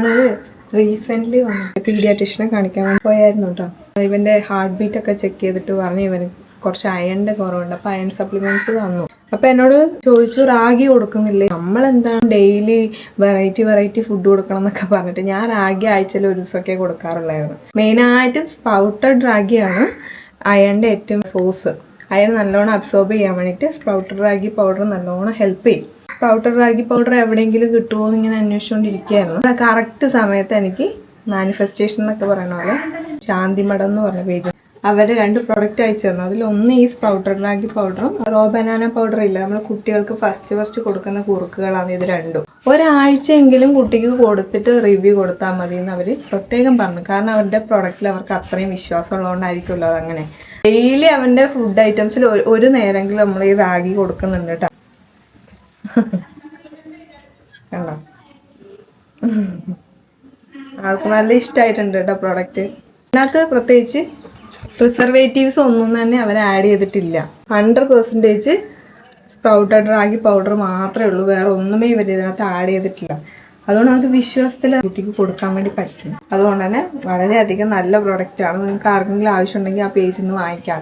നമ്മൾ റീസെൻ്റ്ലി വന്നിട്ട് പീഡിയാട്രീഷ്യനെ കാണിക്കാൻ വേണ്ടി പോയായിരുന്നു കേട്ടോ. ഇവൻ്റെ ഹാർട്ട് ബീറ്റ് ഒക്കെ ചെക്ക് ചെയ്തിട്ട് പറഞ്ഞു ഇവന് കുറച്ച് അയണിൻ്റെ കുറവുണ്ട്. അപ്പോൾ അയൺ സപ്ലിമെൻറ്റ്സ് തന്നു. അപ്പോൾ എന്നോട് ചോദിച്ചു റാഗി കൊടുക്കുന്നില്ലേ? നമ്മളെന്താണ് ഡെയിലി വെറൈറ്റി ഫുഡ് കൊടുക്കണം എന്നൊക്കെ പറഞ്ഞിട്ട് ഞാൻ റാഗി ആഴ്ചയിൽ ഒരു ദിവസമൊക്കെ കൊടുക്കാറുള്ളായിരുന്നു. മെയിനായിട്ടും സ്പ്രൗട്ടഡ് റാഗിയാണ് അയണിൻ്റെ ഏറ്റവും സോഴ്സ്. അയൺ നല്ലോണം അബ്സോർബ് ചെയ്യാൻ വേണ്ടിയിട്ട് സ്പ്രൗട്ടഡ് റാഗി പൗഡർ നല്ലോണം ഹെൽപ്പ് ചെയ്യും. പൗഡർ റാഗി പൗഡർ എവിടെയെങ്കിലും കിട്ടുമോ എന്ന് ഇങ്ങനെ അന്വേഷിച്ചുകൊണ്ടിരിക്കുകയായിരുന്നു. കറക്റ്റ് സമയത്ത് എനിക്ക് മാനിഫെസ്റ്റേഷൻ എന്നൊക്കെ പറയുന്ന പോലെ ശാന്തിമഠം എന്ന് പറഞ്ഞ പേജ് അവർ 2 പ്രൊഡക്റ്റ് അയച്ചു തന്നു. അതിലൊന്ന് ഈ സ്പ്രൗട്ടഡ് റാഗി പൗഡറും റോ ബനാന പൗഡറും ഇല്ല, നമ്മൾ കുട്ടികൾക്ക് ഫസ്റ്റ് കൊടുക്കുന്ന കുറുക്കുകളാണ് ഇത് രണ്ടും. ഒരാഴ്ചയെങ്കിലും കുട്ടിക്ക് കൊടുത്തിട്ട് റിവ്യൂ കൊടുത്താൽ മതി എന്ന് അവർ പ്രത്യേകം പറഞ്ഞു. കാരണം അവരുടെ പ്രൊഡക്റ്റിൽ അവർക്ക് അത്രയും വിശ്വാസം ഉള്ളതുകൊണ്ടായിരിക്കുമല്ലോ അതങ്ങനെ. ഡെയിലി അവൻ്റെ ഫുഡ് ഐറ്റംസിൽ ഒരു നേരമെങ്കിലും നമ്മൾ ഈ റാഗി കൊടുക്കുന്നുണ്ട് കേട്ടോ. കണ്ടോ, ആൾക്ക് നല്ല ഇഷ്ടമായിട്ടുണ്ട് കേട്ടോ പ്രോഡക്റ്റ്. അതിനകത്ത് പ്രത്യേകിച്ച് പ്രിസർവേറ്റീവ്സ് ഒന്നും തന്നെ അവർ ആഡ് ചെയ്തിട്ടില്ല. 100% സ്പ്രൗട്ടഡ് റാഗി പൗഡർ മാത്രമേ ഉള്ളൂ, വേറെ ഒന്നുമേ ഇവർ ഇതിനകത്ത് ആഡ് ചെയ്തിട്ടില്ല. അതുകൊണ്ട് നമുക്ക് വിശ്വാസത്തിൽ കുട്ടിക്ക് കൊടുക്കാൻ വേണ്ടി പറ്റും. അതുകൊണ്ട് തന്നെ വളരെയധികം നല്ല പ്രോഡക്റ്റാണ്. നിങ്ങൾക്ക് ആർക്കെങ്കിലും ആവശ്യമുണ്ടെങ്കിൽ ആ പേജിൽ നിന്ന് വാങ്ങിക്കാം.